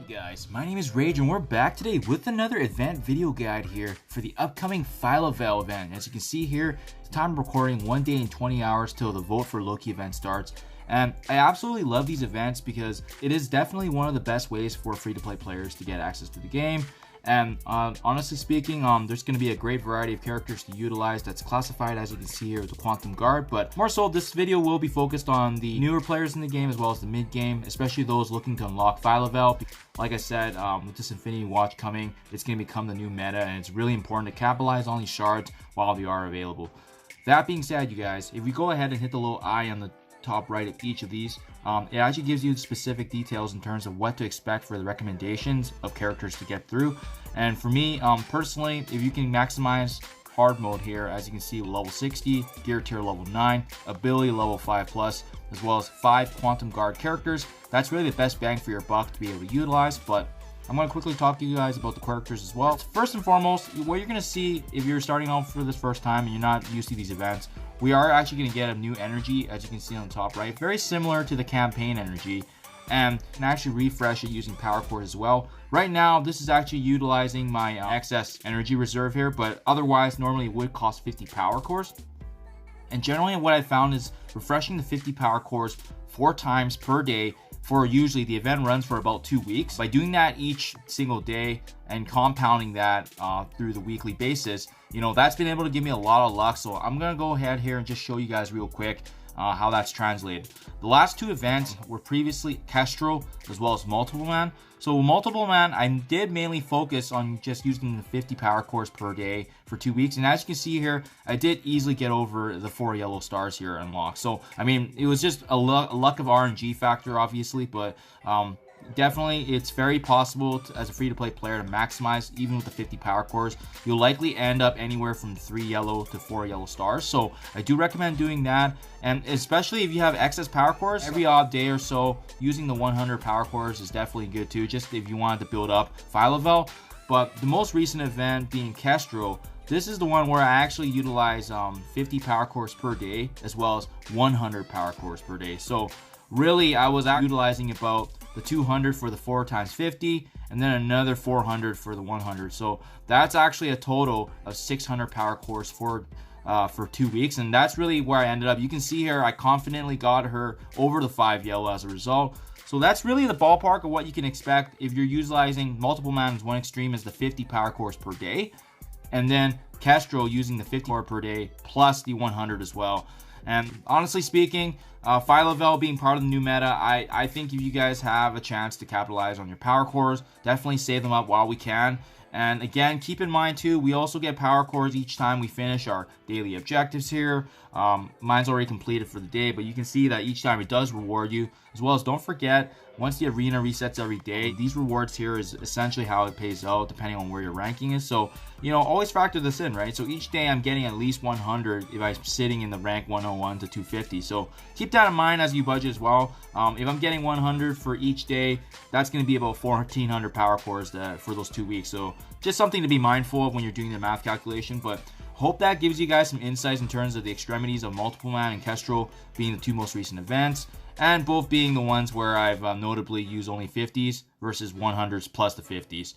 up guys, my name is Rage and we're back today with another event video guide here for the upcoming Phyla-Vell event. As you can see here, it's time of recording 1 day and 20 hours till the Vote for Loki event starts. And I absolutely love these events because it is definitely one of the best ways for free-to-play players to get access to the game. And honestly speaking, there's going to be a great variety of characters to utilize that's classified, as you can see here, with the Quantum Guard. But more so, this video will be focused on the newer players in the game as well as the mid-game, especially those looking to unlock Phyla-Vell. Like I said, with this Infinity Watch coming, it's going to become the new meta, and it's really important to capitalize on these shards while they are available. That being said, you guys, if we go ahead and hit the little eye on the top right of each of these, it actually gives you specific details in terms of what to expect for the recommendations of characters to get through. And for me, personally, if you can maximize hard mode here, as you can see, level 60, gear tier level 9, ability level 5+, as well as 5 Quantum Guard characters, that's really the best bang for your buck to be able to utilize. But I'm going to quickly talk to you guys about the characters as well. First and foremost, what you're going to see if you're starting off for this first time and you're not used to these events, we are actually going to get a new energy, as you can see on the top right, very similar to the campaign energy, and can actually refresh it using power cores as well. Right now, this is actually utilizing my excess energy reserve here, but otherwise normally it would cost 50 power cores. And generally what I found is refreshing the 50 power cores 4 times per day for usually the event runs for about 2 weeks. By doing that each single day and compounding that through the weekly basis, you know, that's been able to give me a lot of luck. So I'm gonna go ahead here and just show you guys real quick how that's translated. The last 2 events were previously Kestrel as well as Multiple Man. So Multiple Man, I did mainly focus on just using the 50 power cores per day for 2 weeks. And as you can see here, I did easily get over the 4 yellow stars here unlocked. So, I mean, it was just a luck of RNG factor, obviously, but definitely it's very possible as a free-to-play player to maximize even with the 50 power cores. You'll likely end up anywhere from 3 yellow to 4 yellow stars, so I do recommend doing that. And especially if you have excess power cores, every odd day or so using the 100 power cores is definitely good too, just if you wanted to build up Phyla-Vell. But the most recent event being Kestrel, this is the one where I actually utilize 50 power cores per day as well as 100 power cores per day. So really I was utilizing about the 200 for the 4 times 50 and then another 400 for the 100. So that's actually a total of 600 power cores for 2 weeks, and that's really where I ended up. You can see here I confidently got her over the 5 yellow as a result. So that's really the ballpark of what you can expect if you're utilizing Multiple Man's one extreme is the 50 power cores per day, and then Kestrel using the 50 core per day plus the 100 as well. And honestly speaking, Phyla-Vell being part of the new meta, I think if you guys have a chance to capitalize on your power cores, definitely save them up while we can. And again, keep in mind too, we also get power cores each time we finish our daily objectives here. Mine's already completed for the day, but you can see that each time it does reward you. As well as don't forget, once the arena resets every day, these rewards here is essentially how it pays out depending on where your ranking is. So, you know, always factor this in, right? So each day I'm getting at least 100 if I'm sitting in the rank 101 to 250. So keep that in mind as you budget as well. If I'm getting 100 for each day, that's going to be about 1,400 power cores for those 2 weeks. So just something to be mindful of when you're doing the math calculation. But hope that gives you guys some insights in terms of the extremities of Multiple Man and Kestrel being the 2 most recent events, and both being the ones where I've notably used only 50s versus 100s plus the 50s.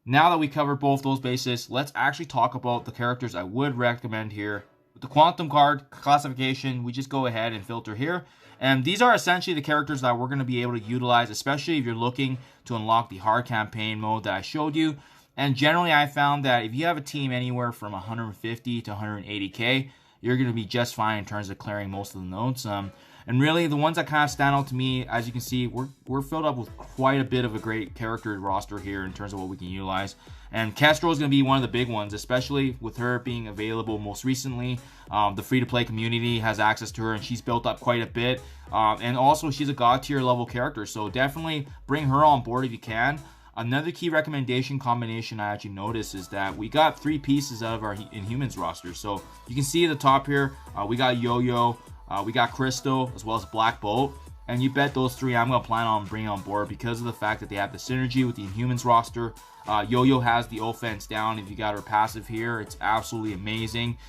Now that we covered both those bases, let's actually talk about the characters I would recommend here. With the Quantum Guard classification, we just go ahead and filter here. And these are essentially the characters that we're going to be able to utilize, especially if you're looking to unlock the hard campaign mode that I showed you. And generally, I found that if you have a team anywhere from 150 to 180k, you're going to be just fine in terms of clearing most of the nodes. And really, the ones that kind of stand out to me, as you can see, we're filled up with quite a bit of a great character roster here in terms of what we can utilize. And Kestrel is going to be one of the big ones, especially with her being available most recently. The free-to-play community has access to her, and she's built up quite a bit. And also, she's a god tier level character, so definitely bring her on board if you can. Another key recommendation combination I actually noticed is that we got 3 pieces out of our Inhumans roster. So you can see at the top here, we got Yo-Yo, we got Crystal, as well as Black Bolt. And you bet those 3 I'm going to plan on bringing on board because of the fact that they have the synergy with the Inhumans roster. Yo-Yo has the offense down. If you got her passive here, it's absolutely amazing.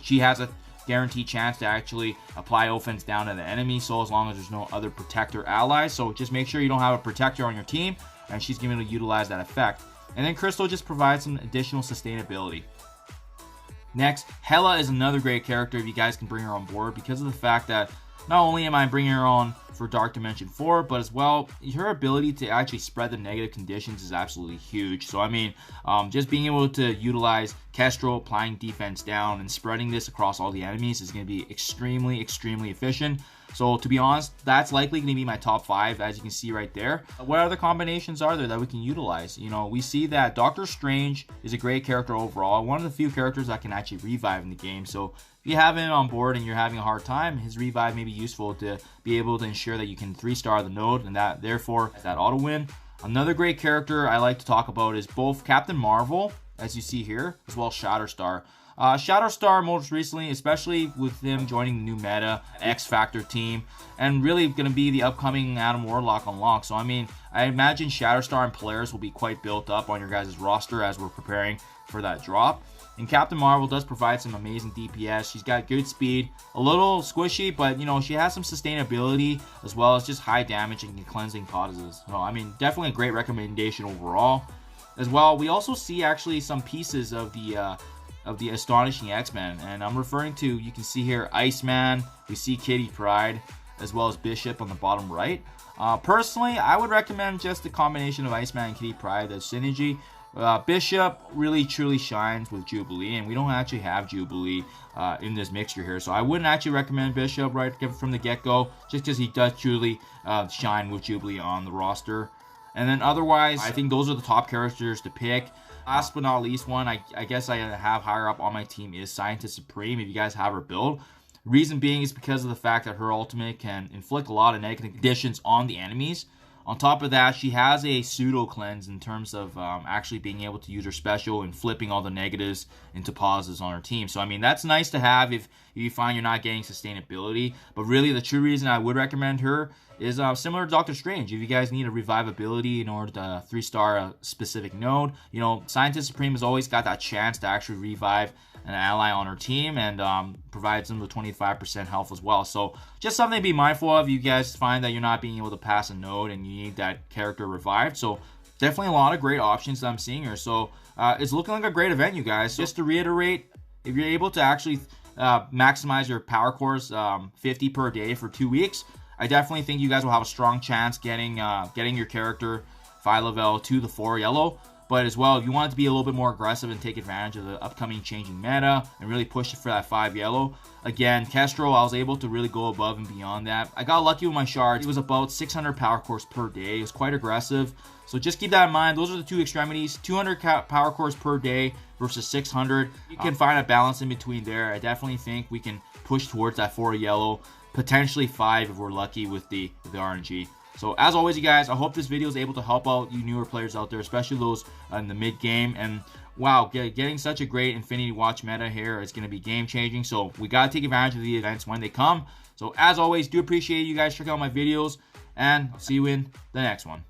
She has a guaranteed chance to actually apply offense down to the enemy, so as long as there's no other protector allies. So just make sure you don't have a protector on your team. and she's going to be able to utilize that effect. And then Crystal just provides some additional sustainability. Next, Hela is another great character if you guys can bring her on board, because of the fact that not only am I bringing her on for Dark Dimension 4, but as well, her ability to actually spread the negative conditions is absolutely huge. So, I mean, just being able to utilize Kestrel, applying defense down, and spreading this across all the enemies is going to be extremely, extremely efficient. So, to be honest, that's likely going to be my top 5, as you can see right there. What other combinations are there that we can utilize? You know, we see that Doctor Strange is a great character overall, one of the few characters that can actually revive in the game. So, if you have him on board and you're having a hard time, his revive may be useful to be able to ensure that you can 3-star the node, and that therefore that auto win. Another great character I like to talk about is both Captain Marvel, as you see here, as well as Shatterstar. Shatterstar most recently, especially with them joining the new meta X Factor team, and really going to be the upcoming Adam Warlock unlock. So I mean, I imagine Shatterstar and Polaris will be quite built up on your guys' roster as we're preparing for that drop. And Captain Marvel does provide some amazing DPS. She's got good speed, a little squishy, but you know, she has some sustainability as well as just high damage and cleansing causes. So I mean, definitely a great recommendation overall. As well, we also see actually some pieces of the Astonishing X-Men, and I'm referring to, you can see here, Iceman, we see Kitty Pryde, as well as Bishop on the bottom right. Personally, I would recommend just the combination of Iceman and Kitty Pryde, the synergy. Bishop really truly shines with Jubilee, and we don't actually have Jubilee in this mixture here, so I wouldn't actually recommend Bishop right from the get-go, just because he does truly shine with Jubilee on the roster. And then otherwise, I think those are the top characters to pick. Last but not least one, I guess I have higher up on my team is Scientist Supreme, if you guys have her build. Reason being is because of the fact that her ultimate can inflict a lot of negative conditions on the enemies. On top of that, she has a pseudo cleanse in terms of actually being able to use her special and flipping all the negatives into positives on her team. So I mean, that's nice to have if you find you're not getting sustainability. But really, the true reason I would recommend her is similar to Doctor Strange. If you guys need a revivability in order to 3-star a specific node, you know, Scientist Supreme has always got that chance to actually revive an ally on her team, and provides them with 25% health as well. So just something to be mindful of. You guys find that you're not being able to pass a node and you need that character revived. So definitely a lot of great options that I'm seeing here. So it's looking like a great event, you guys. Just to reiterate, if you're able to actually maximize your power cores 50 per day for 2 weeks, I definitely think you guys will have a strong chance getting your character Phyla-Vel to the 4 yellow. But as well, if you want it to be a little bit more aggressive and take advantage of the upcoming changing meta and really push it for that 5 yellow, again, Kestrel, I was able to really go above and beyond that. I got lucky with my shards. It was about 600 power cores per day. It was quite aggressive. So just keep that in mind. Those are the two extremities, 200 power cores per day versus 600. You can find a balance in between there. I definitely think we can push towards that 4 yellow, potentially 5 if we're lucky with the RNG. So as always, you guys, I hope this video is able to help out you newer players out there, especially those in the mid game. And wow, getting such a great Infinity Watch meta here is going to be game changing. So we got to take advantage of the events when they come. So as always, do appreciate you guys checking out my videos, and see you in the next one.